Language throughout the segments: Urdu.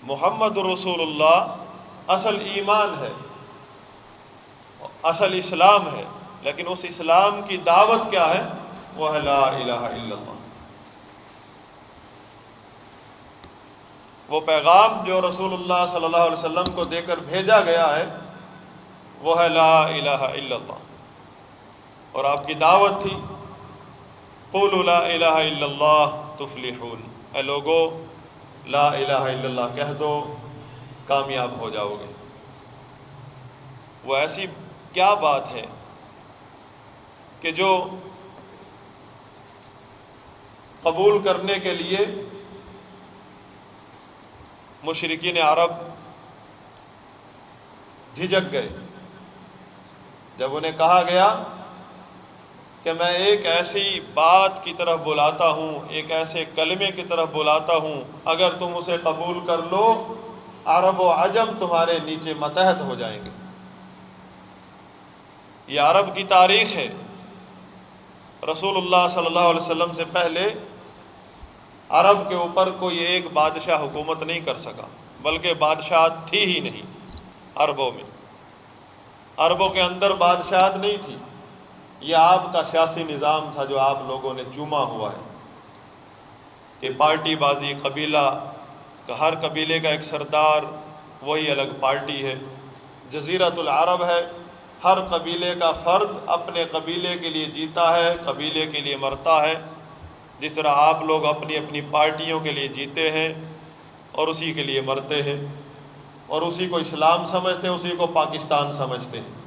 محمد رسول اللہ اصل ایمان ہے، اصل اسلام ہے، لیکن اس اسلام کی دعوت کیا ہے؟ وہ ہے لا الہ الا اللہ۔ وہ پیغام جو رسول اللہ صلی اللہ علیہ وسلم کو دے کر بھیجا گیا ہے وہ ہے لا الہ الا اللہ، اور آپ کی دعوت تھی قولوا لا الہ الا اللہ تفلحون، اے لوگو لا الہ الا اللہ کہہ دو، کامیاب ہو جاؤ گے۔ وہ ایسی کیا بات ہے کہ جو قبول کرنے کے لیے مشرکین عرب جھجک گئے جب انہیں کہا گیا کہ میں ایک ایسی بات کی طرف بلاتا ہوں، ایک ایسے کلمے کی طرف بلاتا ہوں، اگر تم اسے قبول کر لو عرب و عجم تمہارے نیچے متحد ہو جائیں گے۔ یہ عرب کی تاریخ ہے۔ رسول اللہ صلی اللہ علیہ وسلم سے پہلے عرب کے اوپر کوئی ایک بادشاہ حکومت نہیں کر سکا، بلکہ بادشاہت تھی ہی نہیں عربوں میں۔ عربوں کے اندر بادشاہت نہیں تھی، یہ آپ کا سیاسی نظام تھا جو آپ لوگوں نے چوما ہوا ہے کہ پارٹی بازی، قبیلہ کا ہر قبیلے کا ایک سردار، وہی الگ پارٹی ہے۔ جزیرۃ العرب ہے، ہر قبیلے کا فرد اپنے قبیلے کے لیے جیتا ہے، قبیلے کے لیے مرتا ہے، جس طرح آپ لوگ اپنی اپنی پارٹیوں کے لیے جیتے ہیں اور اسی کے لیے مرتے ہیں، اور اسی کو اسلام سمجھتے ہیں، اسی کو پاکستان سمجھتے ہیں۔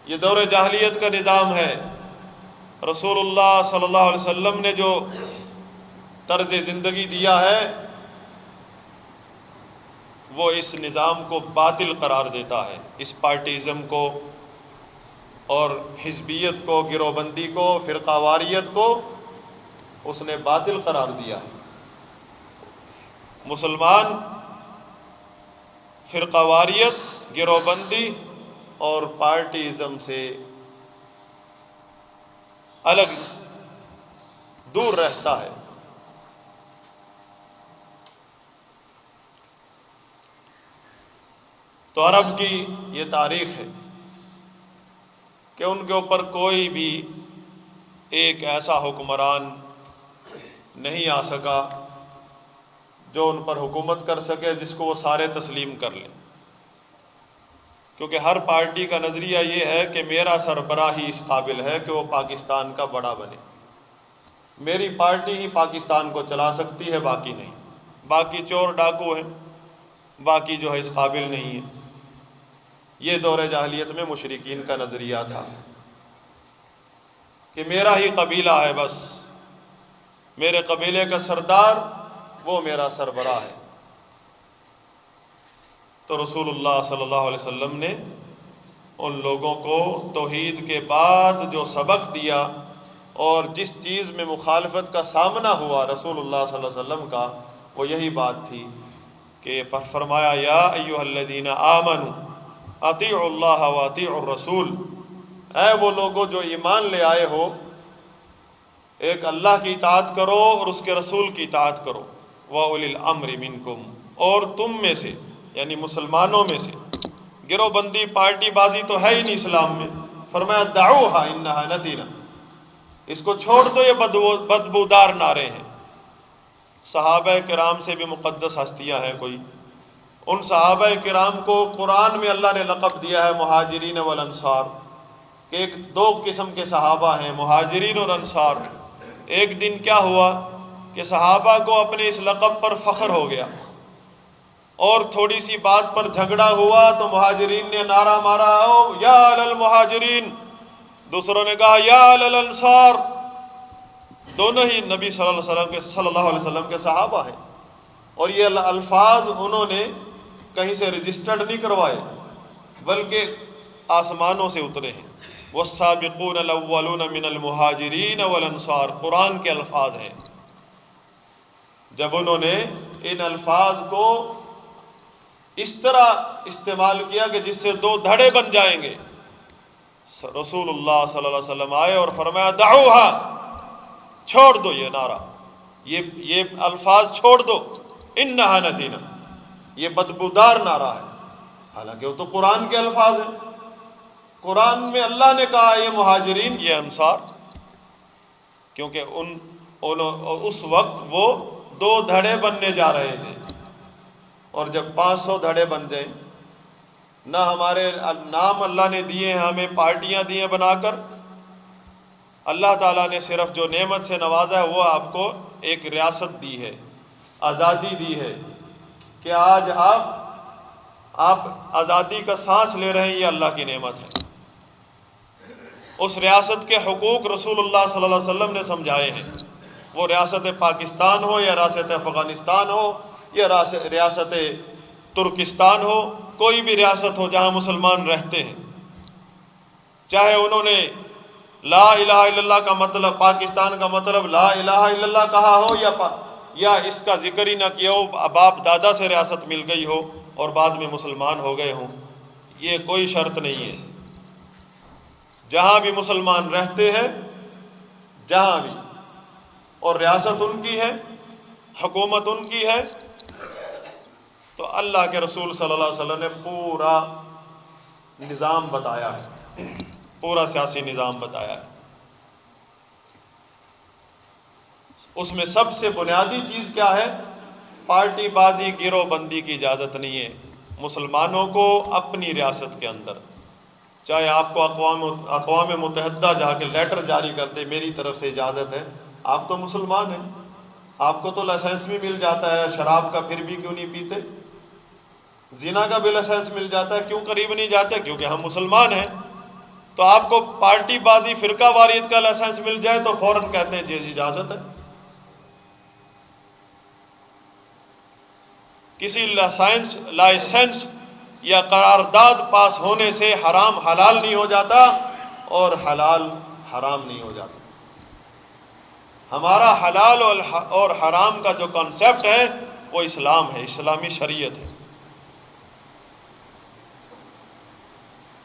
یہ دور جاہلیت کا نظام ہے۔ رسول اللہ صلی اللہ علیہ وسلم نے جو طرز زندگی دیا ہے وہ اس نظام کو باطل قرار دیتا ہے، اس پارٹیزم کو اور حزبیت کو، گروہ بندی کو، فرقہ واریت کو اس نے باطل قرار دیا ہے۔ مسلمان فرقہ واریت، گروہ بندی اور پارٹیزم سے الگ دور رہتا ہے۔ تو عرب کی یہ تاریخ ہے کہ ان کے اوپر کوئی بھی ایک ایسا حکمران نہیں آ سکا جو ان پر حکومت کر سکے جس کو وہ سارے تسلیم کر لیں، کیونکہ ہر پارٹی کا نظریہ یہ ہے کہ میرا سربراہ ہی اس قابل ہے کہ وہ پاکستان کا بڑا بنے، میری پارٹی ہی پاکستان کو چلا سکتی ہے، باقی نہیں، باقی چور ڈاکو ہیں، باقی جو ہے اس قابل نہیں ہے۔ یہ دور جاہلیت میں مشرکین کا نظریہ تھا کہ میرا ہی قبیلہ ہے، بس میرے قبیلے کا سردار وہ میرا سربراہ ہے۔ تو رسول اللہ صلی اللہ علیہ وسلم نے ان لوگوں کو توحید کے بعد جو سبق دیا اور جس چیز میں مخالفت کا سامنا ہوا رسول اللہ صلی اللہ علیہ وسلم کا، وہ یہی بات تھی کہ فرمایا یا ایھا الذین آمنوا اطیعوا اللہ واطیعوا الرسول، اے وہ لوگوں جو ایمان لے آئے ہو، ایک اللہ کی اطاعت کرو اور اس کے رسول کی اطاعت کرو، وَأُولِي الْأَمْرِ مِنْكُمْ، اور تم میں سے یعنی مسلمانوں میں سے، گروہ بندی پارٹی بازی تو ہے ہی نہیں اسلام میں، فرمایا دعوها انها نتنہ، اس کو چھوڑ دو، یہ بدبودار نعرے ہیں۔ صحابہ کرام سے بھی مقدس ہستیاں ہیں کوئی، ان صحابہ کرام کو قرآن میں اللہ نے لقب دیا ہے مہاجرین والانصار، کہ ایک دو قسم کے صحابہ ہیں، مہاجرین اور انصار۔ ایک دن کیا ہوا کہ صحابہ کو اپنے اس لقب پر فخر ہو گیا، اور تھوڑی سی بات پر جھگڑا ہوا تو مہاجرین نے نعرہ مارا او یا للمہاجرین، دوسروں نے کہا یا للانصار، دونوں ہی نبی صلی اللہ علیہ وسلم کے صحابہ ہیں، اور یہ الفاظ انہوں نے کہیں سے رجسٹرڈ نہیں کروائے بلکہ آسمانوں سے اترے ہیں۔ والسابقون الاولون من المہاجرین والانصار، قرآن کے الفاظ ہیں۔ جب انہوں نے ان الفاظ کو اس طرح استعمال کیا کہ جس سے دو دھڑے بن جائیں گے، رسول اللہ صلی اللہ علیہ وسلم آئے اور فرمایا دعوها، چھوڑ دو یہ نعرہ، یہ الفاظ چھوڑ دو، انہا نتینا، یہ بدبودار نعرہ ہے، حالانکہ وہ تو قرآن کے الفاظ ہیں۔ قرآن میں اللہ نے کہا یہ مہاجرین، یہ انصار، کیونکہ اس وقت وہ 2 دھڑے بننے جا رہے تھے، اور جب 500 دھڑے بن جائیں، نہ ہمارے نام اللہ نے دیے ہیں ہمیں پارٹیاں دیے بنا کر، اللہ تعالیٰ نے صرف جو نعمت سے نوازا ہے وہ آپ کو ایک ریاست دی ہے، آزادی دی ہے، کہ آج آپ آزادی کا سانس لے رہے ہیں، یہ اللہ کی نعمت ہے۔ اس ریاست کے حقوق رسول اللہ صلی اللہ علیہ وسلم نے سمجھائے ہیں، وہ ریاست پاکستان ہو یا ریاست افغانستان ہو یا ریاست ترکستان ہو، کوئی بھی ریاست ہو جہاں مسلمان رہتے ہیں، چاہے انہوں نے لا الہ الا اللہ کا مطلب، پاکستان کا مطلب لا الہ الا اللہ کہا ہو یا اس کا ذکر ہی نہ کیا ہو، باپ دادا سے ریاست مل گئی ہو اور بعد میں مسلمان ہو گئے ہوں، یہ کوئی شرط نہیں ہے۔ جہاں بھی مسلمان رہتے ہیں، جہاں بھی، اور ریاست ان کی ہے، حکومت ان کی ہے، تو اللہ کے رسول صلی اللہ علیہ وسلم نے پورا نظام بتایا ہے، پورا سیاسی نظام بتایا ہے۔ اس میں سب سے بنیادی چیز کیا ہے؟ پارٹی بازی، گروہ بندی کی اجازت نہیں ہے۔ مسلمانوں کو اپنی ریاست کے اندر، چاہے آپ کو اقوام متحدہ جا کے لیٹر جاری کر دے میری طرف سے اجازت ہے، آپ تو مسلمان ہیں، آپ کو تو لائسنس بھی مل جاتا ہے شراب کا، پھر بھی کیوں نہیں پیتے؟ زنا کا بھی لائسنس مل جاتا ہے، کیوں قریب نہیں جاتے؟ کیونکہ ہم مسلمان ہیں۔ تو آپ کو پارٹی بازی، فرقہ واریت کا لائسنس مل جائے تو فوراً کہتے ہیں جی اجازت ہے۔ کسی لائسنس یا قرارداد پاس ہونے سے حرام حلال نہیں ہو جاتا اور حلال حرام نہیں ہو جاتا۔ ہمارا حلال اور حرام کا جو کانسیپٹ ہے وہ اسلام ہے، اسلامی شریعت ہے۔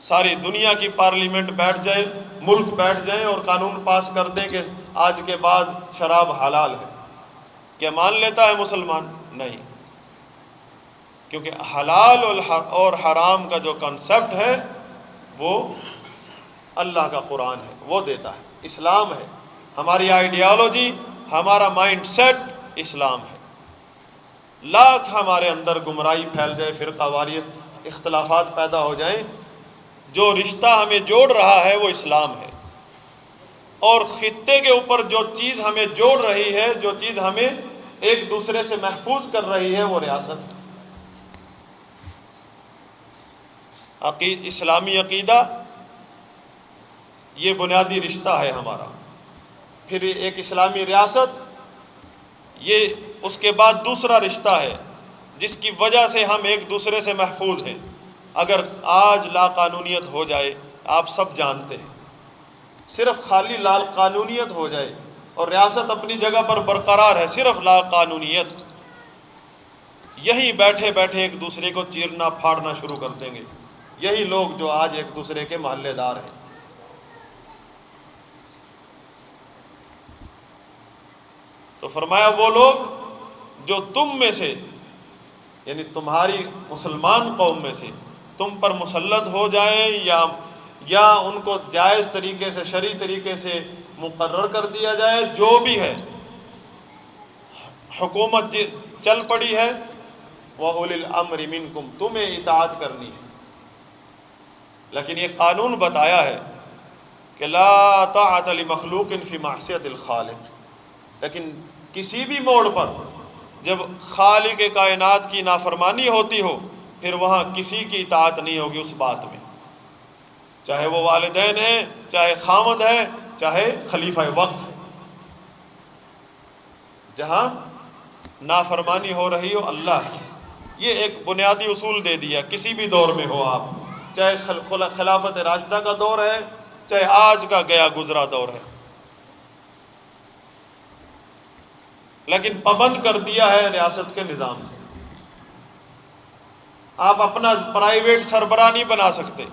ساری دنیا کی پارلیمنٹ بیٹھ جائے، ملک بیٹھ جائیں اور قانون پاس کر دیں کہ آج کے بعد شراب حلال ہے، کیا مان لیتا ہے مسلمان؟ نہیں، کیونکہ حلال اور حرام کا جو کنسپٹ ہے وہ اللہ کا قرآن ہے، وہ دیتا ہے، اسلام ہے۔ ہماری آئیڈیالوجی، ہمارا مائنڈ سیٹ اسلام ہے۔ لاکھ ہمارے اندر گمراہی پھیل جائے، فرقہ واریت، اختلافات پیدا ہو جائیں، جو رشتہ ہمیں جوڑ رہا ہے وہ اسلام ہے، اور خطے کے اوپر جو چیز ہمیں جوڑ رہی ہے، جو چیز ہمیں ایک دوسرے سے محفوظ کر رہی ہے وہ ریاست ہے۔ اسلامی عقیدہ یہ بنیادی رشتہ ہے ہمارا، پھر ایک اسلامی ریاست، یہ اس کے بعد دوسرا رشتہ ہے جس کی وجہ سے ہم ایک دوسرے سے محفوظ ہیں۔ اگر آج لا قانونیت ہو جائے، آپ سب جانتے ہیں، صرف خالی لا قانونیت ہو جائے اور ریاست اپنی جگہ پر برقرار ہے، صرف لا قانونیت، یہی بیٹھے بیٹھے ایک دوسرے کو چیرنا پھاڑنا شروع کر دیں گے، یہی لوگ جو آج ایک دوسرے کے محلے دار ہیں۔ تو فرمایا وہ لوگ جو تم میں سے، یعنی تمہاری مسلمان قوم میں سے، تم پر مسلط ہو جائیں یا ان کو جائز طریقے سے، شرعی طریقے سے مقرر کر دیا جائے، جو بھی ہے، حکومت چل پڑی ہے، وَأُولِي الْأَمْرِ مِنْكُمْ، تمہیں اطاعت کرنی ہے۔ لیکن یہ قانون بتایا ہے کہ لا طاعۃ لمخلوق فی معصیۃ الخالق، لیکن کسی بھی موڑ پر جب خالق کائنات کی نافرمانی ہوتی ہو، پھر وہاں کسی کی اطاعت نہیں ہوگی اس بات میں، چاہے وہ والدین ہیں، چاہے خامد ہے، چاہے خلیفہ وقت ہے۔ جہاں نافرمانی ہو رہی ہو اللہ کی، یہ ایک بنیادی اصول دے دیا، کسی بھی دور میں ہو آپ، چاہے خلافت راشدہ کا دور ہے، چاہے آج کا گیا گزرا دور ہے، لیکن پابند کر دیا ہے ریاست کے نظام سے۔ آپ اپنا پرائیویٹ سربراہ نہیں بنا سکتے،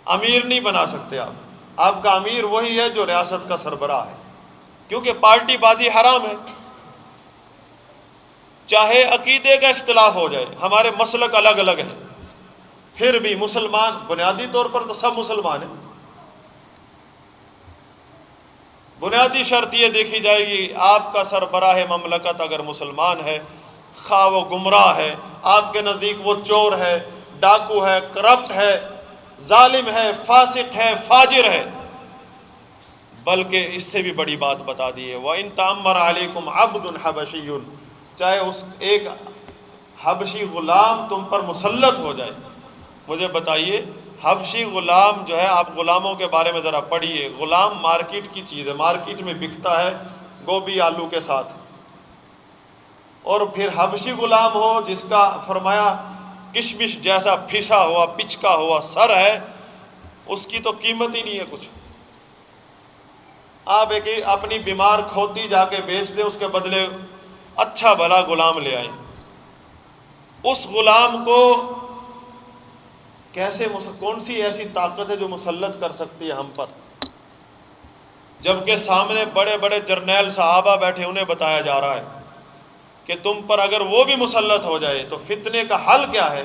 امیر نہیں بنا سکتے، آپ کا امیر وہی ہے جو ریاست کا سربراہ ہے، کیونکہ پارٹی بازی حرام ہے۔ چاہے عقیدے کا اختلاف ہو جائے، ہمارے مسلک الگ الگ ہیں، پھر بھی مسلمان بنیادی طور پر تو سب مسلمان ہیں۔ بنیادی شرط یہ دیکھی جائے گی، آپ کا سربراہ مملکت اگر مسلمان ہے، خواہ وہ گمراہ ہے، آپ کے نزدیک وہ چور ہے، ڈاکو ہے، کرپٹ ہے، ظالم ہے، فاسق ہے، فاجر ہے، بلکہ اس سے بھی بڑی بات بتا دی ہے، وَإِن تَأَمَّرَ عَلَيْكُمْ عَبْدٌ حَبَشِيٌّ، چاہے اس ایک حبشی غلام تم پر مسلط ہو جائے۔ مجھے بتائیے، حبشی غلام جو ہے، آپ غلاموں کے بارے میں ذرا پڑھیے، غلام مارکیٹ کی چیز ہے، مارکیٹ میں بکتا ہے گوبھی آلو کے ساتھ، اور پھر حبشی غلام ہو جس کا فرمایا کشمش جیسا پھسا ہوا پچکا ہوا سر ہے، اس کی تو قیمت ہی نہیں ہے کچھ۔ آپ ایک اپنی بیمار کھوتی جا کے بیچ دیں، اس کے بدلے اچھا بھلا غلام لے آئیں، اس غلام کو کیسے کون سی ایسی طاقت ہے جو مسلط کر سکتی ہے ہم پر؟ جبکہ سامنے بڑے بڑے جرنیل صحابہ بیٹھے، انہیں بتایا جا رہا ہے کہ تم پر اگر وہ بھی مسلط ہو جائے تو فتنے کا حل کیا ہے؟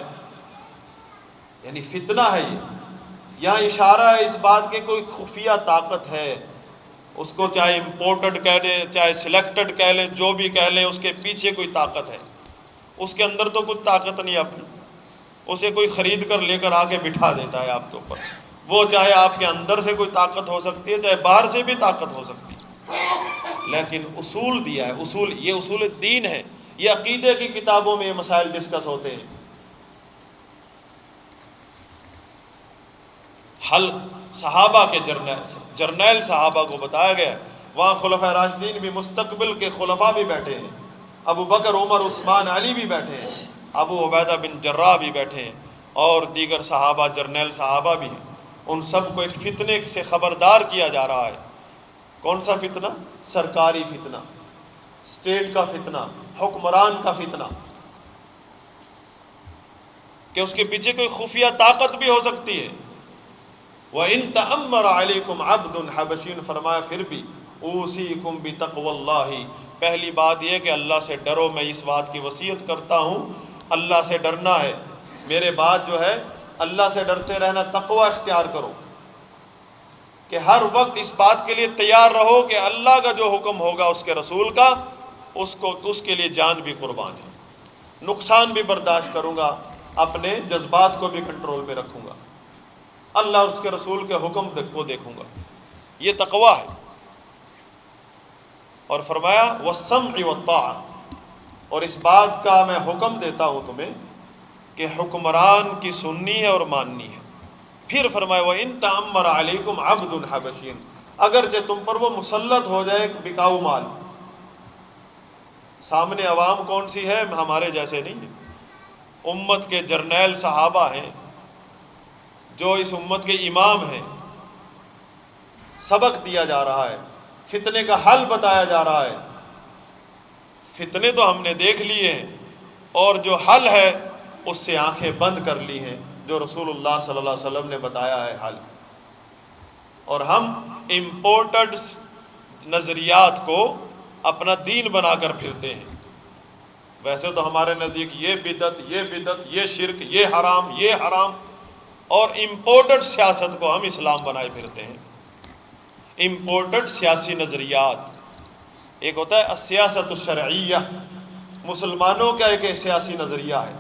یعنی فتنہ ہے یہ، یہاں اشارہ ہے اس بات کہ کوئی خفیہ طاقت ہے، اس کو چاہے امپورٹڈ کہہ لیں، چاہے سلیکٹڈ کہہ لیں، جو بھی کہہ لیں، اس کے پیچھے کوئی طاقت ہے، اس کے اندر تو کچھ طاقت نہیں اپنی، اسے کوئی خرید کر لے کر آ کے بٹھا دیتا ہے آپ کے اوپر، وہ چاہے آپ کے اندر سے کوئی طاقت ہو سکتی ہے، چاہے باہر سے بھی طاقت ہو سکتی ہے، لیکن اصول دیا ہے، اصول، یہ اصول دین ہے، یہ عقیدے کی کتابوں میں یہ مسائل ڈسکس ہوتے ہیں۔ حل صحابہ کے جرنیل صحابہ کو بتایا گیا، وہاں خلفائے راشدین بھی، مستقبل کے خلفاء بھی بیٹھے ہیں، ابو بکر، عمر، عثمان، علی بھی بیٹھے ہیں، ابو عبیدہ بن جراح بھی بیٹھے ہیں، اور دیگر صحابہ، جرنیل صحابہ بھی ہیں، ان سب کو ایک فتنے سے خبردار کیا جا رہا ہے۔ کون سا فتنہ؟ سرکاری فتنہ، اسٹیٹ کا فتنہ، حکمران کا فتنہ، کہ اس کے پیچھے کوئی خفیہ طاقت بھی ہو سکتی ہے۔ وَإِن تَأَمَّرَ عَلَيْكُمْ عَبْدٌ حَبَشِيٌّ، فرمایا پھر بھی اوصیکم بتقوی اللہ، پہلی بات یہ کہ اللہ سے ڈرو، میں اس بات کی وصیت کرتا ہوں، اللہ سے ڈرنا ہے، میرے بعد جو ہے اللہ سے ڈرتے رہنا، تقوی اختیار کرو، کہ ہر وقت اس بات کے لیے تیار رہو کہ اللہ کا جو حکم ہوگا اس کے رسول کا، اس کے لیے جان بھی قربان ہے، نقصان بھی برداشت کروں گا، اپنے جذبات کو بھی کنٹرول میں رکھوں گا، اللہ اور اس کے رسول کے حکم کو دیکھوں گا، یہ تقوی ہے۔ اور فرمایا وَالسَّمْعِ وَالطَّاعَةِ، اور اس بات کا میں حکم دیتا ہوں تمہیں کہ حکمران کی سننی ہے اور ماننی ہے۔ پھر فرمایا وَإِن تَأَمَّرَ عَلَيْكُمْ عَبْدٌ حَبَشِيٌّ، اگرچہ تم پر وہ مسلط ہو جائے ایک بکاؤ مال، سامنے عوام کون سی ہے؟ ہمارے جیسے نہیں ہے، امت کے جرنیل صحابہ ہیں، جو اس امت کے امام ہیں، سبق دیا جا رہا ہے، فتنے کا حل بتایا جا رہا ہے، فتنے تو ہم نے دیکھ لیے ہیں، اور جو حل ہے اس سے آنکھیں بند کر لی ہیں، جو رسول اللہ صلی اللہ علیہ وسلم نے بتایا ہے حل، اور ہم امپورٹڈ نظریات کو اپنا دین بنا کر پھرتے ہیں۔ ویسے تو ہمارے نزدیک یہ بدعت، یہ بدعت، یہ شرک، یہ حرام، یہ حرام، اور امپورٹڈ سیاست کو ہم اسلام بنائے پھرتے ہیں، امپورٹڈ سیاسی نظریات۔ ایک ہوتا ہے السیاست الشرعیہ، مسلمانوں کا ایک سیاسی نظریہ ہے،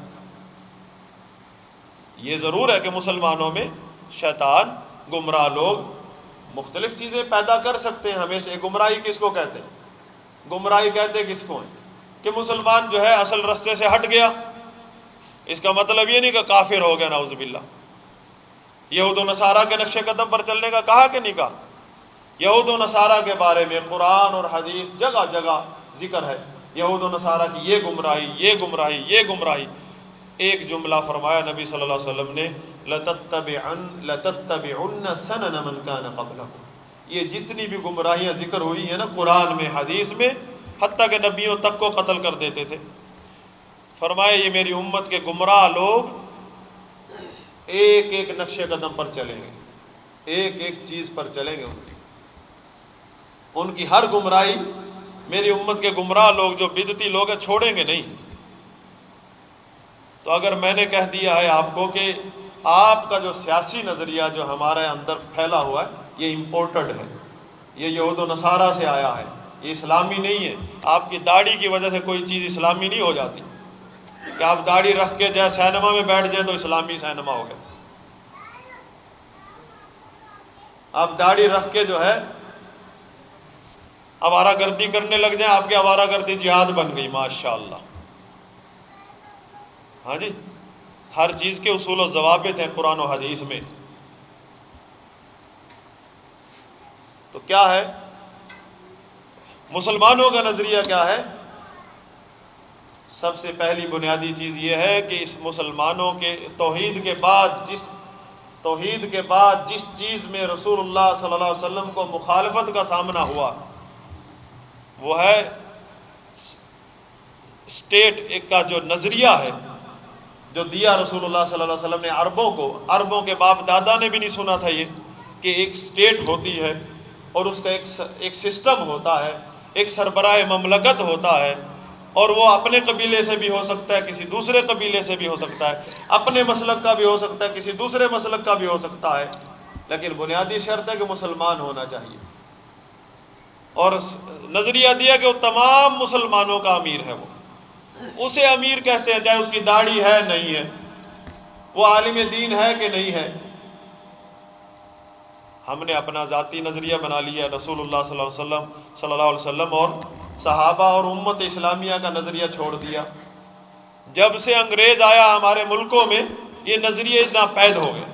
یہ ضرور ہے کہ مسلمانوں میں شیطان، گمراہ لوگ مختلف چیزیں پیدا کر سکتے ہیں، ہمیشہ گمراہی کس کو کہتے ہیں؟ گمراہی کہتے کس کو ہیں؟ کہ مسلمان جو ہے اصل رستے سے ہٹ گیا، اس کا مطلب یہ نہیں کہ کافر ہو گیا، نعوذ باللہ۔ یہود و نصارہ کے نقش قدم پر چلنے کا کہا کہ نہیں کہا؟ یہود و نصارہ کے بارے میں قرآن اور حدیث جگہ جگہ ذکر ہے، یہود و نصارہ کی یہ گمراہی، یہ گمراہی، یہ گمراہی۔ ایک جملہ فرمایا نبی صلی اللہ علیہ وسلم نے، لَتَتَّبِعُنَّ سَنَنَ مَنْ كَانَ قَبْلَكُمْ، یہ جتنی بھی گمراہیاں ذکر ہوئی ہیں نا قرآن میں، حدیث میں، حتیٰ کہ نبیوں تک کو قتل کر دیتے تھے، فرمایا یہ میری امت کے گمراہ لوگ ایک ایک نقش قدم پر چلیں گے، ایک ایک چیز پر چلیں گے، ان کی ہر گمراہی، میری امت کے گمراہ لوگ جو بدعتی لوگ ہیں چھوڑیں گے نہیں، تو اگر میں نے کہہ دیا ہے آپ کو کہ آپ کا جو سیاسی نظریہ جو ہمارے اندر پھیلا ہوا ہے یہ امپورٹڈ ہے، یہ یہود و نصارہ سے آیا ہے، یہ اسلامی نہیں ہے، آپ کی داڑھی کی وجہ سے کوئی چیز اسلامی نہیں ہو جاتی کہ آپ داڑھی رکھ کے جائے سینما میں بیٹھ جائے تو اسلامی سینما ہو گیا، آپ داڑھی رکھ کے جو ہے آوارہ گردی کرنے لگ جائیں، آپ کی آوارہ گردی جہاد بن گئی ماشاءاللہ۔ ہاں جی، ہر چیز کے اصول و ضوابط ہیں قرآن و حدیث میں۔ تو کیا ہے مسلمانوں کا نظریہ کیا ہے؟ سب سے پہلی بنیادی چیز یہ ہے کہ اس مسلمانوں کے توحید کے بعد جس چیز میں رسول اللہ صلی اللہ علیہ وسلم کو مخالفت کا سامنا ہوا وہ ہے اسٹیٹ ایک کا جو نظریہ ہے جو دیا رسول اللہ صلی اللہ علیہ وسلم نے عربوں کو، عربوں کے باپ دادا نے بھی نہیں سنا تھا یہ کہ ایک اسٹیٹ ہوتی ہے اور اس کا ایک سسٹم ہوتا ہے، ایک سربراہ مملکت ہوتا ہے، اور وہ اپنے قبیلے سے بھی ہو سکتا ہے، کسی دوسرے قبیلے سے بھی ہو سکتا ہے، اپنے مسلک کا بھی ہو سکتا ہے، کسی دوسرے مسلک کا بھی ہو سکتا ہے، لیکن بنیادی شرط ہے کہ مسلمان ہونا چاہیے۔ اور نظریہ دیا کہ وہ تمام مسلمانوں کا امیر ہے، وہ اسے امیر کہتے ہیں چاہے اس کی داڑھی ہے نہیں ہے، وہ عالم دین ہے کہ نہیں ہے۔ ہم نے اپنا ذاتی نظریہ بنا لیا، رسول اللہ صلی اللہ علیہ وسلم اور صحابہ اور امت اسلامیہ کا نظریہ چھوڑ دیا۔ جب سے انگریز آیا ہمارے ملکوں میں یہ نظریے ناپید ہو گئے،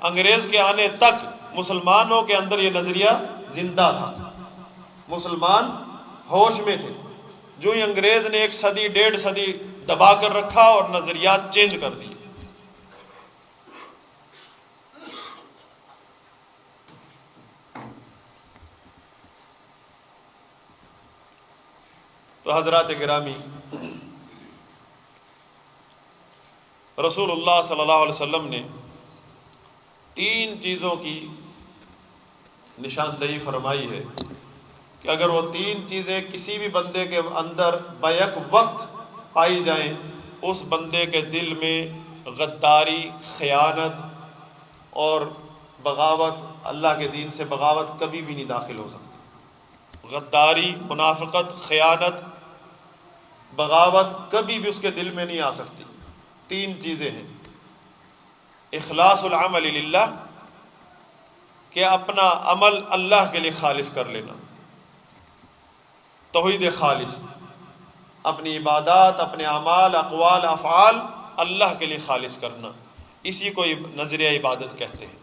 انگریز کے آنے تک مسلمانوں کے اندر یہ نظریہ زندہ تھا، مسلمان ہوش میں تھے۔ جو ہی انگریز نے 1 صدی 1.5 صدی دبا کر رکھا اور نظریات چینج کر دیے۔ تو حضرات گرامی، رسول اللہ صلی اللہ علیہ وسلم نے 3 چیزوں کی نشاندہی فرمائی ہے کہ اگر وہ 3 چیزیں کسی بھی بندے کے اندر بیک وقت پائی جائیں، اس بندے کے دل میں غداری، خیانت اور بغاوت، اللہ کے دین سے بغاوت کبھی بھی نہیں داخل ہو سکتی۔ غداری، منافقت، خیانت، بغاوت کبھی بھی اس کے دل میں نہیں آ سکتی۔ 3 چیزیں ہیں: اخلاص العمل للہ، کہ اپنا عمل اللہ کے لیے خالص کر لینا، توحید خالص، اپنی عبادات، اپنے اعمال، اقوال، افعال اللہ کے لیے خالص کرنا، اسی کو نظریہ عبادت کہتے ہیں،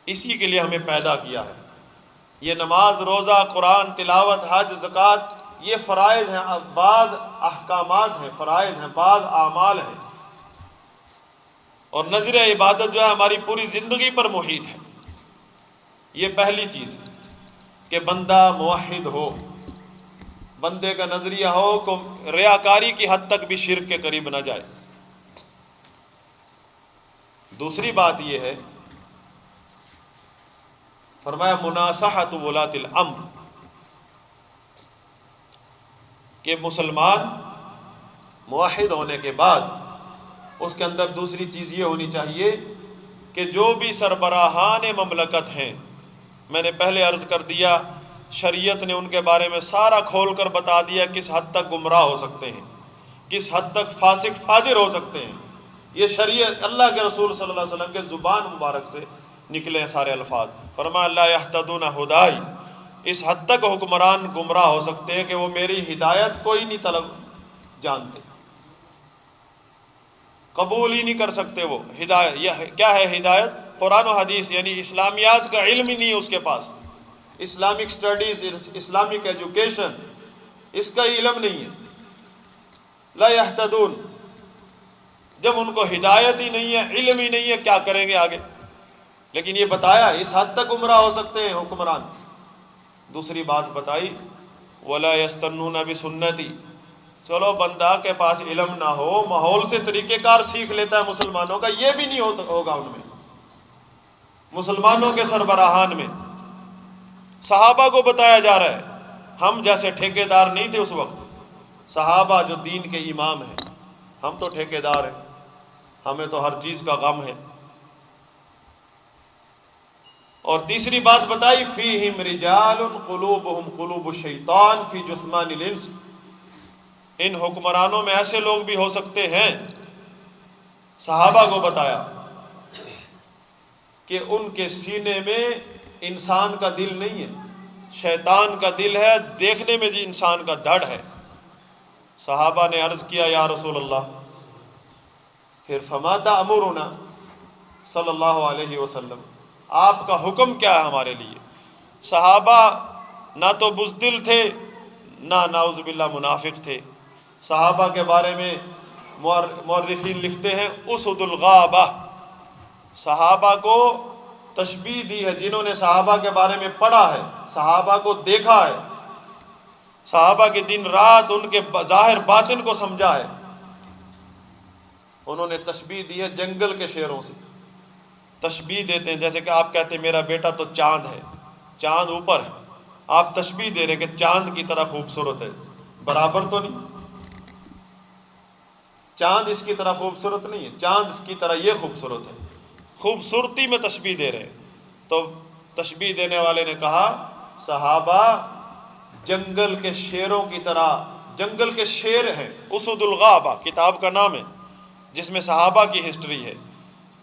اسی کے لیے ہمیں پیدا کیا ہے۔ یہ نماز، روزہ، قرآن تلاوت، حج، زکوٰۃ یہ فرائض ہیں، بعض احکامات ہیں، فرائض ہیں، بعض اعمال ہیں، اور نظریہ عبادت جو ہے ہماری پوری زندگی پر محیط ہے۔ یہ پہلی چیز ہے کہ بندہ موحد ہو، بندے کا نظریہ ہو کہ ریاکاری کی حد تک بھی شرک کے قریب نہ جائے۔ دوسری بات یہ ہے، فرمایا مناصحۃ ولاۃ الامر، کہ مسلمان موحد ہونے کے بعد اس کے اندر دوسری چیز یہ ہونی چاہیے کہ جو بھی سربراہان مملکت ہیں، میں نے پہلے عرض کر دیا شریعت نے ان کے بارے میں سارا کھول کر بتا دیا کس حد تک گمراہ ہو سکتے ہیں، کس حد تک فاسق فاجر ہو سکتے ہیں۔ یہ شریعت اللہ کے رسول صلی اللہ علیہ وسلم کے زبان مبارک سے نکلے ہیں سارے الفاظ۔ فرمایا لا یہتدون ہدائی، اس حد تک حکمران گمراہ ہو سکتے ہیں کہ وہ میری ہدایت کوئی نہیں طلب جانتے، قبول ہی نہیں کر سکتے۔ وہ ہدایت یہ کیا ہے؟ ہدایت قرآن و حدیث، یعنی اسلامیات کا علم ہی نہیں ہے اس کے پاس، اسلامک سٹڈیز، اسلامک ایجوکیشن، اس کا علم نہیں ہے۔ لا یہتدون، جب ان کو ہدایت ہی نہیں ہے، علم ہی نہیں ہے، کیا کریں گے آگے؟ لیکن یہ بتایا اس حد تک گمراہ ہو سکتے ہیں حکمران۔ دوسری بات بتائی وَلَا يَسْتَنُّونَ بِسُنَّتِي، چلو بندہ کے پاس علم نہ ہو، ماحول سے طریقہ کار سیکھ لیتا ہے مسلمانوں کا، یہ بھی نہیں ہوگا ان میں، مسلمانوں کے سربراہان میں۔ صحابہ کو بتایا جا رہا ہے، ہم جیسے ٹھیکیدار نہیں تھے اس وقت، صحابہ جو دین کے امام ہیں، ہم تو ٹھیکیدار ہیں، ہمیں تو ہر چیز کا غم ہے۔ اور تیسری بات بتائی فیہم رجال قلوبہم قلوب الشیطان فی جثمان الانس، ان حکمرانوں میں ایسے لوگ بھی ہو سکتے ہیں، صحابہ کو بتایا کہ ان کے سینے میں انسان کا دل نہیں ہے، شیطان کا دل ہے، دیکھنے میں جی انسان کا دھڑ ہے۔ صحابہ نے عرض کیا یا رسول اللہ، پھر فما تأمرنا صلی اللہ علیہ وسلم، آپ کا حکم کیا ہے ہمارے لیے؟ صحابہ نہ تو بزدل تھے، نہ نعوذ باللہ منافق تھے۔ صحابہ کے بارے میں مورخین لکھتے ہیں اسد الغابہ، صحابہ کو تشبیہ دی ہے جنہوں نے صحابہ کے بارے میں پڑھا ہے، صحابہ کو دیکھا ہے، صحابہ کے دن رات ان کے ظاہر باطن کو سمجھا ہے، انہوں نے تشبیہ دی ہے جنگل کے شیروں سے۔ تشبیہ دیتے ہیں جیسے کہ آپ کہتے ہیں میرا بیٹا تو چاند ہے، چاند اوپر ہے، آپ تشبیہ دے رہے ہیں کہ چاند کی طرح خوبصورت ہے، برابر تو نہیں، چاند اس کی طرح خوبصورت نہیں ہے، چاند اس کی طرح یہ خوبصورت ہے، خوبصورتی میں تشبیہ دے رہے ہیں۔ تو تشبیہ دینے والے نے کہا صحابہ جنگل کے شیروں کی طرح، جنگل کے شیر ہیں، اسد الغابہ کتاب کا نام ہے جس میں صحابہ کی ہسٹری ہے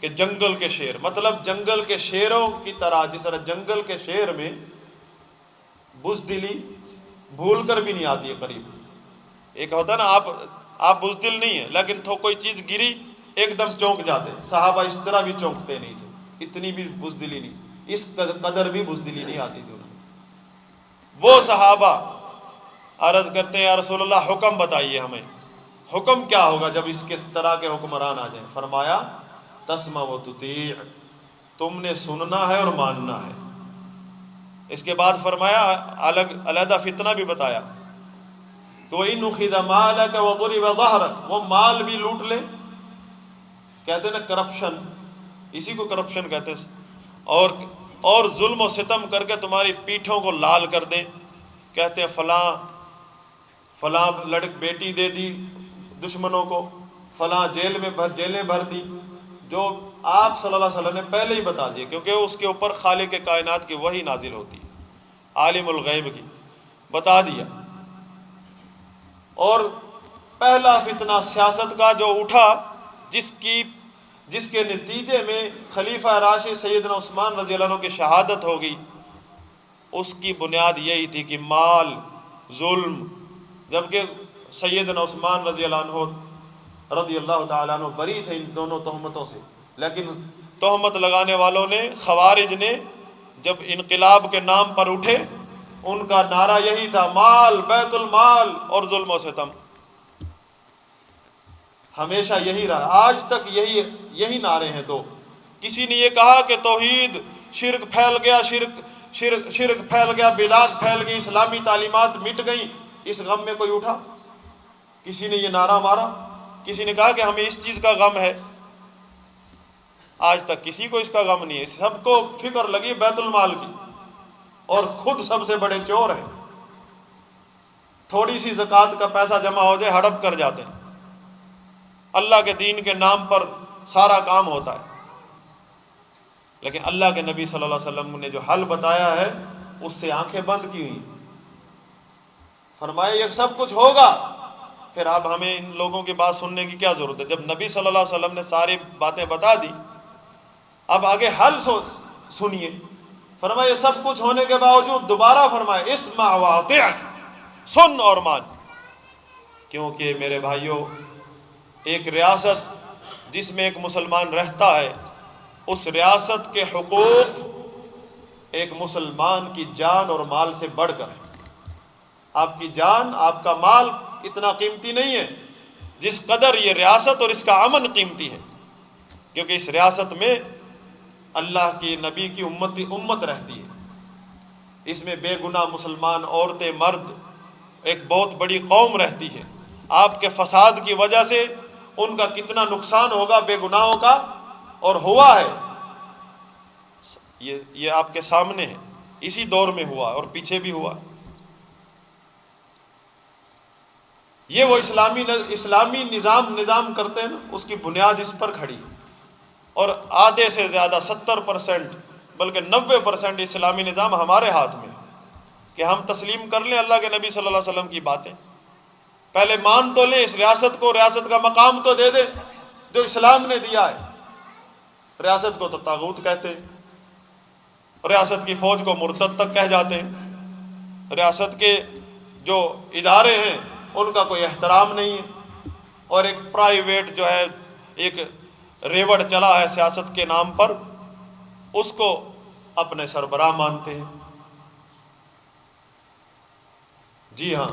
کہ جنگل کے شیر، مطلب جنگل کے شیروں کی طرح، جس طرح جنگل کے شیر میں بزدلی بھول کر بھی نہیں آتی ہے قریب۔ ایک ہوتا ہے نا آپ بزدل نہیں ہیں لیکن تو کوئی چیز گری ایک دم چونک جاتے، صحابہ اس طرح بھی چونکتے نہیں تھے، اتنی بھی بزدلی نہیں، اس قدر بھی بزدلی نہیں آتی تھی انہیں۔ وہ صحابہ عرض کرتے ہیں یا رسول اللہ حکم بتائیے ہمیں، حکم کیا ہوگا جب اس کے طرح کے حکمران آ جائیں؟ فرمایا تسمع و تطیع، تم نے سننا ہے اور ماننا ہے۔ اس کے بعد فرمایا علیحدہ فتنہ بھی بتایا کہ وَإِنْ أُخِذَ مَالَكَ وَضُرِبَ ظَهْرَكَ، وہ مال بھی لوٹ لے، کہتے ہیں نا کرپشن، اسی کو کرپشن کہتے ہیں، اور ظلم و ستم کر کے تمہاری پیٹھوں کو لال کر دیں، کہتے ہیں فلاں بیٹی دے دی دشمنوں کو، فلاں جیلیں بھر دی، جو آپ صلی اللہ علیہ وسلم نے پہلے ہی بتا دیا، کیونکہ اس کے اوپر خالق کائنات کی وحی نازل ہوتی ہے، عالم الغیب کی، بتا دیا۔ اور پہلا فتنہ سیاست کا جو اٹھا، جس کے نتیجے میں خلیفہ راشد سیدنا عثمان رضی اللہ عنہ کی شہادت ہوگی، اس کی بنیاد یہی تھی کہ مال، ظلم، جبکہ سیدنا عثمان رضی اللہ تعالیٰ عنہ بری تھے ان دونوں تہمتوں سے، لیکن تہمت لگانے والوں نے، خوارج نے جب انقلاب کے نام پر اٹھے، ان کا نعرہ یہی تھا مال، بیت المال اور ظلم و ستم، ہمیشہ یہی رہا، آج تک یہی نعرے ہیں دو۔ کسی نے یہ کہا کہ توحید، شرک پھیل گیا، شرک پھیل گیا، بدعت پھیل گئی، اسلامی تعلیمات مٹ گئیں، اس غم میں کوئی اٹھا؟ کسی نے یہ نعرہ مارا؟ کسی نے کہا کہ ہمیں اس چیز کا غم ہے؟ آج تک کسی کو اس کا غم نہیں ہے، سب کو فکر لگی بیت المال کی، اور خود سب سے بڑے چور ہیں، تھوڑی سی زکوٰۃ کا پیسہ جمع ہو جائے ہڑپ کر جاتے ہیں، اللہ کے دین کے نام پر سارا کام ہوتا ہے۔ لیکن اللہ کے نبی صلی اللہ علیہ وسلم نے جو حل بتایا ہے اس سے آنکھیں بند کی ہوئی، فرمایا یہ سب کچھ ہوگا، پھر اب ہمیں ان لوگوں کی بات سننے کی کیا ضرورت ہے؟ جب نبی صلی اللہ علیہ وسلم نے ساری باتیں بتا دی، اب آگے حل سنیے۔ فرمایا یہ سب کچھ ہونے کے باوجود دوبارہ فرمایا اسمع واطع، سن اور مان، کیونکہ میرے بھائیوں ایک ریاست جس میں ایک مسلمان رہتا ہے، اس ریاست کے حقوق ایک مسلمان کی جان اور مال سے بڑھ کر ہے۔ آپ کی جان، آپ کا مال اتنا قیمتی نہیں ہے جس قدر یہ ریاست اور اس کا امن قیمتی ہے، کیونکہ اس ریاست میں اللہ کی نبی کی امت رہتی ہے، اس میں بے گناہ مسلمان، عورتیں، مرد، ایک بہت بڑی قوم رہتی ہے۔ آپ کے فساد کی وجہ سے ان کا کتنا نقصان ہوگا بے گناہوں کا، اور ہوا ہے، یہ آپ کے سامنے ہے، اسی دور میں ہوا اور پیچھے بھی ہوا۔ یہ وہ اسلامی نظام کرتے ہیں نا، اس کی بنیاد اس پر کھڑی ہے۔ اور آدھے سے زیادہ 70% بلکہ 90% اسلامی نظام ہمارے ہاتھ میں ہے کہ ہم تسلیم کر لیں اللہ کے نبی صلی اللہ علیہ وسلم کی باتیں، پہلے مان تو لیں اس ریاست کو، ریاست کا مقام تو دے دیں جو اسلام نے دیا ہے۔ ریاست کو تو طاغوت کہتے ہیں، ریاست کی فوج کو مرتد تک کہہ جاتے ہیں، ریاست کے جو ادارے ہیں ان کا کوئی احترام نہیں ہے، اور ایک پرائیویٹ جو ہے ایک ریوڑ چلا ہے سیاست کے نام پر، اس کو اپنے سربراہ مانتے ہیں۔ جی ہاں،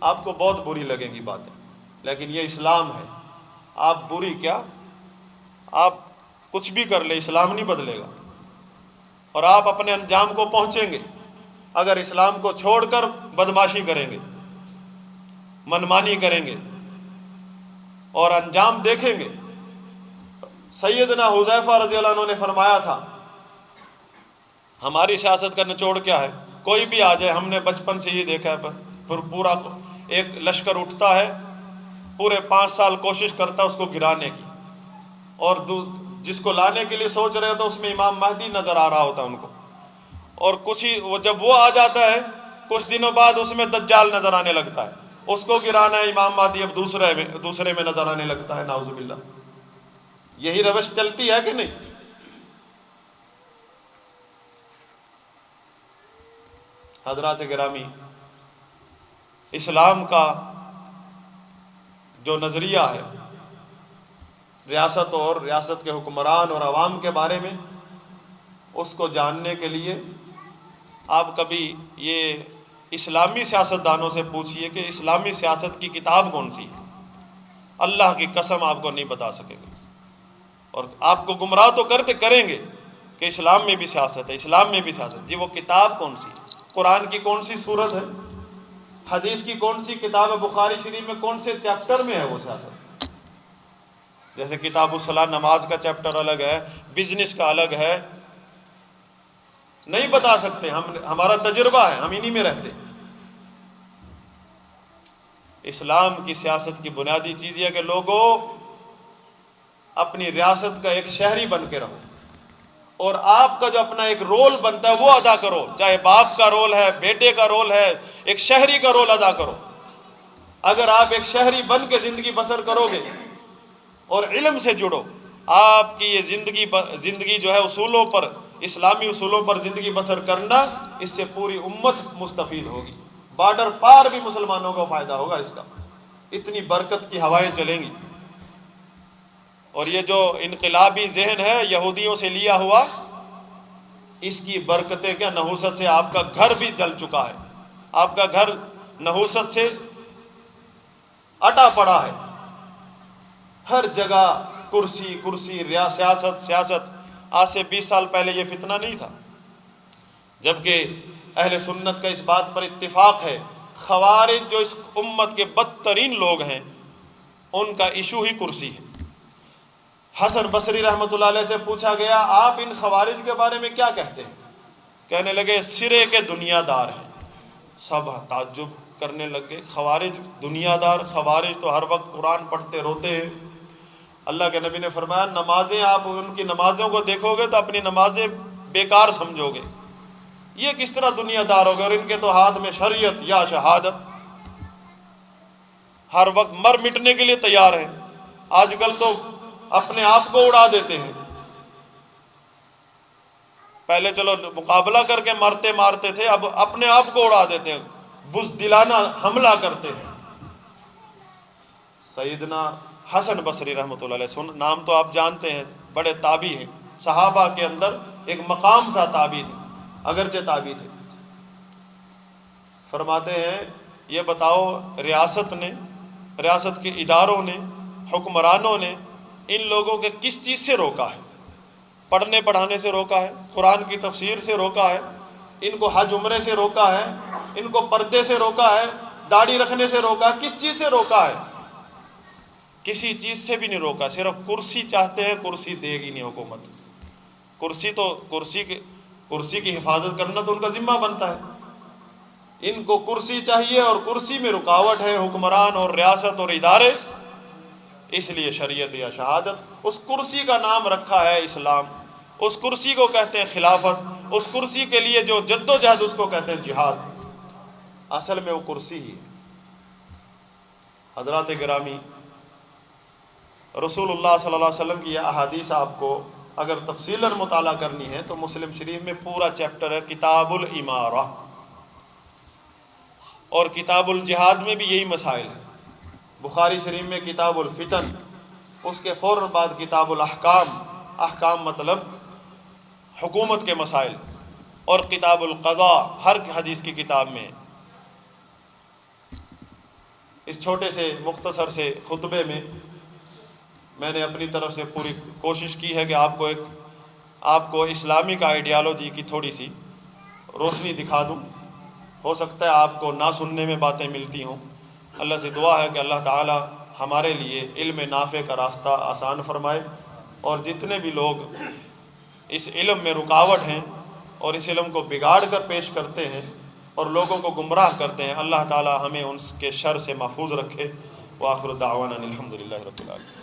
آپ کو بہت بری لگیں گی باتیں، لیکن یہ اسلام ہے۔ آپ بری کیا، آپ کچھ بھی کر لیں اسلام نہیں بدلے گا، اور آپ اپنے انجام کو پہنچیں گے اگر اسلام کو چھوڑ کر بدماشی کریں گے، منمانی کریں گے، اور انجام دیکھیں گے۔ سیدنا حذیفہ رضی اللہ عنہ نے فرمایا تھا، ہماری سیاست کا نچوڑ کیا ہے؟ کوئی بھی آ جائے، ہم نے بچپن سے یہ دیکھا ہے، پھر پورا ایک لشکر اٹھتا ہے، پورے 5 سال کوشش کرتا ہے اس کو گرانے کی، اور جس کو لانے کے لیے سوچ رہے تو اس میں امام مہدی نظر آ رہا ہوتا ہے ان کو، اور جب وہ آ جاتا ہے کچھ دنوں بعد اس میں دجال نظر آنے لگتا ہے، اس کو گرانا ہے، امام مہدی اب دوسرے میں نظر آنے لگتا ہے، نعوذ باللہ۔ یہی روش چلتی ہے کہ نہیں؟ حضرات گرامی، اسلام کا جو نظریہ ہے ریاست اور ریاست کے حکمران اور عوام کے بارے میں، اس کو جاننے کے لیے آپ کبھی یہ اسلامی سیاستدانوں سے پوچھئے کہ اسلامی سیاست کی کتاب کون سی ہے، اللہ کی قسم آپ کو نہیں بتا سکیں گے، اور آپ کو گمراہ تو کریں گے کہ اسلام میں بھی سیاست ہے، اسلام میں بھی سیاست۔ جی وہ کتاب کون سی؟ قرآن کی کون سی سورت ہے؟ حدیث کی کون سی کتاب ہے؟ بخاری شریف میں کون سے چیپٹر میں ہے وہ سیاست؟ جیسے کتاب الصلاۃ، نماز کا چیپٹر الگ ہے، بزنس کا الگ ہے، نہیں بتا سکتے، ہمارا تجربہ ہے، ہم انہی میں رہتے۔ اسلام کی سیاست کی بنیادی چیز یہ ہے کہ لوگوں اپنی ریاست کا ایک شہری بن کے رہو، اور آپ کا جو اپنا ایک رول بنتا ہے وہ ادا کرو، چاہے باپ کا رول ہے، بیٹے کا رول ہے، ایک شہری کا رول ادا کرو۔ اگر آپ ایک شہری بن کے زندگی بسر کرو گے اور علم سے جڑو، آپ کی یہ زندگی جو ہے اصولوں پر، اسلامی اصولوں پر زندگی بسر کرنا، اس سے پوری امت مستفید ہوگی، بارڈر پار بھی مسلمانوں کو فائدہ ہوگا اس کا، اتنی برکت کی ہوائیں چلیں گی۔ اور یہ جو انقلابی ذہن ہے یہودیوں سے لیا ہوا، اس کی برکتیں کیا، نحوست سے آپ کا گھر بھی جل چکا ہے، آپ کا گھر نحوست سے اٹا پڑا ہے، ہر جگہ کرسی سیاست۔ آج سے 20 سال پہلے یہ فتنہ نہیں تھا، جبکہ اہل سنت کا اس بات پر اتفاق ہے، خوارج جو اس امت کے بدترین لوگ ہیں ان کا ایشو ہی کرسی ہے۔ حسن بصری رحمۃ اللہ علیہ سے پوچھا گیا، آپ ان خوارج کے بارے میں کیا کہتے ہیں؟ کہنے لگے سرے کے دنیا دار ہیں۔ سب تعجب کرنے لگے، خوارج دنیا دار؟ خوارج تو ہر وقت قرآن پڑھتے روتے ہیں۔ اللہ کے نبی نے فرمایا، نمازیں آپ ان کی نمازوں کو دیکھو گے تو اپنی نمازیں بیکار سمجھو گے، یہ کس طرح دنیا دار ہو گئے؟ اور ان کے تو ہاتھ میں شریعت یا شہادت، ہر وقت مر مٹنے کے لیے تیار ہیں۔ آج کل تو اپنے آپ کو اڑا دیتے ہیں، پہلے چلو مقابلہ کر کے مارتے تھے، اب اپنے آپ کو اڑا دیتے ہیں، بزدلانہ حملہ کرتے ہیں۔ سیدنا حسن بصری رحمۃ اللہ علیہ، نام تو آپ جانتے ہیں، بڑے تابعی ہیں، صحابہ کے اندر ایک مقام تھا، تابعی تھے، اگرچہ تابعی تھے۔ فرماتے ہیں، یہ بتاؤ ریاست کے اداروں نے، حکمرانوں نے ان لوگوں کے کس چیز سے روکا ہے؟ پڑھنے پڑھانے سے روکا ہے، قرآن کی تفسیر سے روکا ہے، ان کو حج عمرے سے روکا ہے، ان کو پردے سے روکا ہے، داڑھی رکھنے سے روکا ہے، کس چیز سے روکا ہے؟ کسی چیز سے بھی نہیں روکا، صرف کرسی چاہتے ہیں، کرسی دے گی نہیں حکومت۔ کرسی کی حفاظت کرنا تو ان کا ذمہ بنتا ہے۔ ان کو کرسی چاہیے اور کرسی میں رکاوٹ ہے حکمران اور ریاست اور ادارے، اس لیے شریعت یا شہادت، اس کرسی کا نام رکھا ہے اسلام، اس کرسی کو کہتے ہیں خلافت، اس کرسی کے لیے جو جد و جہد اس کو کہتے ہیں جہاد، اصل میں وہ کرسی ہی ہے۔ حضرات گرامی، رسول اللہ صلی اللہ علیہ وسلم کی یہ احادیث آپ کو اگر تفصیلاً مطالعہ کرنی ہے تو مسلم شریف میں پورا چیپٹر ہے کتاب الامارہ، اور کتاب الجہاد میں بھی یہی مسائل ہیں۔ بخاری شریف میں کتاب الفتن، اس کے فوراً بعد کتاب الاحکام، احکام مطلب حکومت کے مسائل، اور کتاب القضاء ہر حدیث کی کتاب میں۔ اس چھوٹے سے مختصر سے خطبے میں میں نے اپنی طرف سے پوری کوشش کی ہے کہ آپ کو اسلامک آئیڈیالوجی کی تھوڑی سی روشنی دکھا دوں۔ ہو سکتا ہے آپ کو نہ سننے میں باتیں ملتی ہوں، اللہ سے دعا ہے کہ اللہ تعالی ہمارے لیے علم نافع کا راستہ آسان فرمائے، اور جتنے بھی لوگ اس علم میں رکاوٹ ہیں اور اس علم کو بگاڑ کر پیش کرتے ہیں اور لوگوں کو گمراہ کرتے ہیں، اللہ تعالی ہمیں ان کے شر سے محفوظ رکھے۔ وآخر دعوانا الحمدللہ رب العالمین۔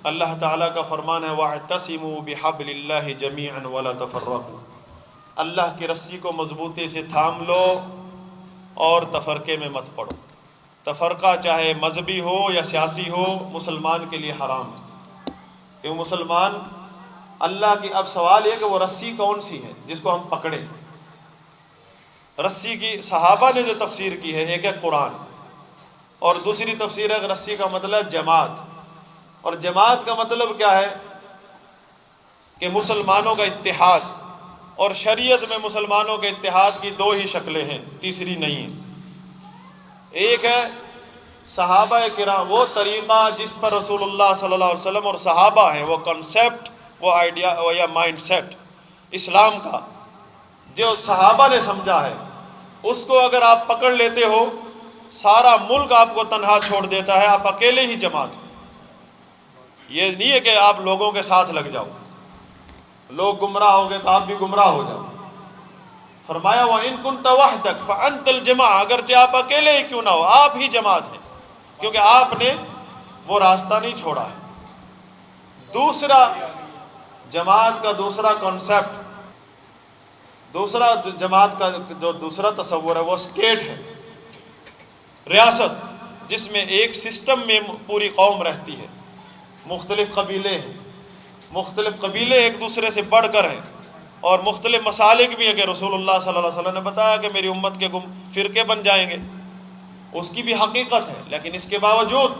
اللہ تعالیٰ کا فرمان ہے وَاعْتَصِمُوا بِحَبْلِ اللَّهِ جَمِيعًا وَلَا تَفَرَّقُوا، اللہ کی رسی کو مضبوطی سے تھام لو اور تفرقے میں مت پڑو۔ تفرقہ چاہے مذہبی ہو یا سیاسی ہو، مسلمان کے لیے حرام ہے، کہ وہ مسلمان اللہ کی، اب سوال یہ کہ وہ رسی کون سی ہے جس کو ہم پکڑیں۔ رسی کی صحابہ نے جو تفسیر کی ہے، ایک ہے قرآن، اور دوسری تفسیر ہے رسی کا مطلب جماعت، اور جماعت کا مطلب کیا ہے کہ مسلمانوں کا اتحاد، اور شریعت میں مسلمانوں کے اتحاد کی دو ہی شکلیں ہیں، تیسری نہیں ہے۔ ایک ہے صحابہ کرام، وہ طریقہ جس پر رسول اللہ صلی اللہ علیہ وسلم اور صحابہ ہیں، وہ کنسیپٹ، وہ آئیڈیا یا مائنڈ سیٹ اسلام کا جو صحابہ نے سمجھا ہے، اس کو اگر آپ پکڑ لیتے ہو، سارا ملک آپ کو تنہا چھوڑ دیتا ہے، آپ اکیلے ہی جماعت ہو۔ یہ نہیں ہے کہ آپ لوگوں کے ساتھ لگ جاؤ، لوگ گمراہ ہو گئے تو آپ بھی گمراہ ہو جاؤ۔ فرمایا وَإِن كُنْتَ وَحْدَكَ فَأَنْتَ الْجَمَاعَةُ، اگرچہ آپ اکیلے ہی کیوں نہ ہو، آپ ہی جماعت ہیں، کیونکہ آپ نے وہ راستہ نہیں چھوڑا ہے۔ دوسرا جماعت کا دوسرا کانسیپٹ، دوسرا جماعت کا جو دوسرا تصور ہے وہ اسٹیٹ ہے، ریاست، جس میں ایک سسٹم میں پوری قوم رہتی ہے، مختلف قبیلے ہیں، مختلف قبیلے ایک دوسرے سے بڑھ کر ہیں، اور مختلف مسالک بھی ہے کہ رسول اللہ صلی اللہ علیہ وسلم نے بتایا کہ میری امت کے فرقے بن جائیں گے، اس کی بھی حقیقت ہے، لیکن اس کے باوجود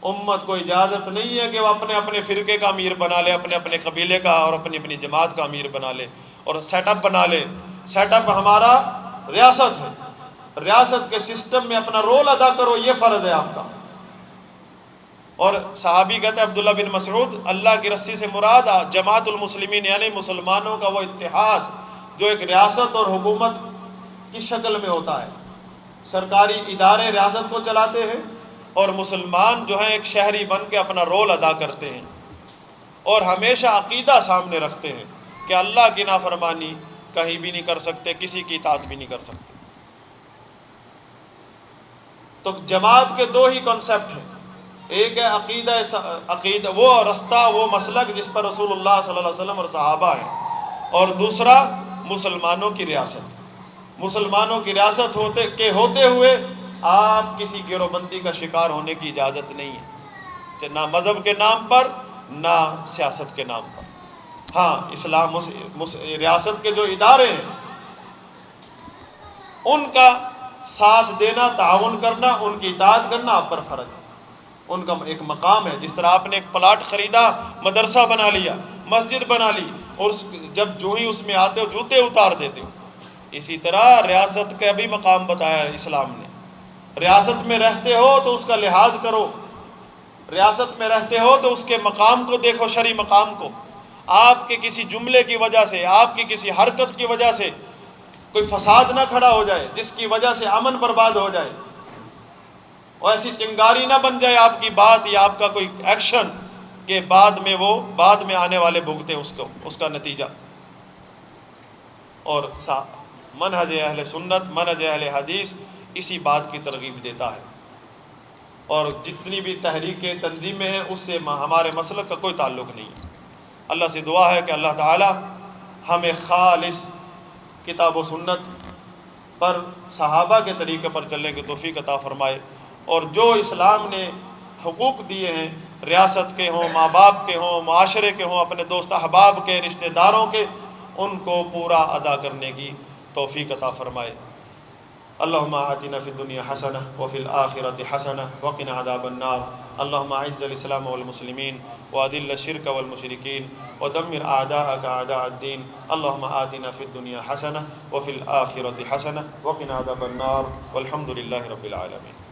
امت کو اجازت نہیں ہے کہ وہ اپنے اپنے فرقے کا امیر بنا لے، اپنے اپنے قبیلے کا اور اپنی اپنی جماعت کا امیر بنا لے اور سیٹ اپ بنا لے۔ سیٹ اپ ہمارا ریاست ہے، ریاست کے سسٹم میں اپنا رول ادا کرو، یہ فرض ہے آپ کا۔ اور صحابی کہتے ہیں عبداللہ بن مسعود، اللہ کی رسی سے مراد جماعت المسلمین، یعنی مسلمانوں کا وہ اتحاد جو ایک ریاست اور حکومت کی شکل میں ہوتا ہے۔ سرکاری ادارے ریاست کو چلاتے ہیں اور مسلمان جو ہیں ایک شہری بن کے اپنا رول ادا کرتے ہیں، اور ہمیشہ عقیدہ سامنے رکھتے ہیں کہ اللہ کی نافرمانی کہیں بھی نہیں کر سکتے، کسی کی اطاعت بھی نہیں کر سکتے۔ تو جماعت کے دو ہی کانسیپٹ ہیں، ایک ہے عقیدہ وہ رستہ، وہ مسلک جس پر رسول اللہ صلی اللہ علیہ وسلم اور صحابہ ہیں، اور دوسرا مسلمانوں کی ریاست۔ مسلمانوں کی ریاست ہوتے ہوئے آپ کسی گروہ بندی کا شکار ہونے کی اجازت نہیں ہے، نہ مذہب کے نام پر نہ سیاست کے نام پر۔ ہاں، اسلام ریاست کے جو ادارے ہیں ان کا ساتھ دینا، تعاون کرنا، ان کی اطاعت کرنا آپ پر فرض ہے، ان کا ایک مقام ہے۔ جس طرح آپ نے ایک پلاٹ خریدا، مدرسہ بنا لیا، مسجد بنا لی، اور جب جو ہی اس میں آتے ہو جوتے اتار دیتے ہو، اسی طرح ریاست کا بھی مقام بتایا ہے اسلام نے۔ ریاست میں رہتے ہو تو اس کا لحاظ کرو، ریاست میں رہتے ہو تو اس کے مقام کو دیکھو، شرعی مقام کو۔ آپ کے کسی جملے کی وجہ سے، آپ کی کسی حرکت کی وجہ سے کوئی فساد نہ کھڑا ہو جائے جس کی وجہ سے امن برباد ہو جائے، اور ایسی چنگاری نہ بن جائے آپ کی بات یا آپ کا کوئی ایکشن کہ بعد میں آنے والے بھگتیں اس کا نتیجہ۔ اور منہج اہل سنت، منہج اہل حدیث اسی بات کی ترغیب دیتا ہے، اور جتنی بھی تحریکیں تنظیمیں ہیں اس سے ہمارے مسلک کا کوئی تعلق نہیں ہے۔ اللہ سے دعا ہے کہ اللہ تعالی ہمیں خالص کتاب و سنت پر، صحابہ کے طریقے پر چلنے کی توفیق عطا فرمائے، اور جو اسلام نے حقوق دیے ہیں، ریاست کے ہوں، ماں باپ کے ہوں، معاشرے کے ہوں، اپنے دوست احباب کے، رشتہ داروں کے، ان کو پورا ادا کرنے کی توفیق عطا فرمائے۔ اللہم آتنا فی الدنیا حسنہ وفی الآخرۃ حسنہ وقنا عذاب النار۔ اللہم اعز الاسلام والمسلمین واذل الشرک والمشرکین ودمر اعداءک اعداء الدین۔ اللہم آتنا فی الدنیا حسنہ وفی الآخرۃ حسنہ وقنا عذاب النار، والحمد للہ رب العالمین۔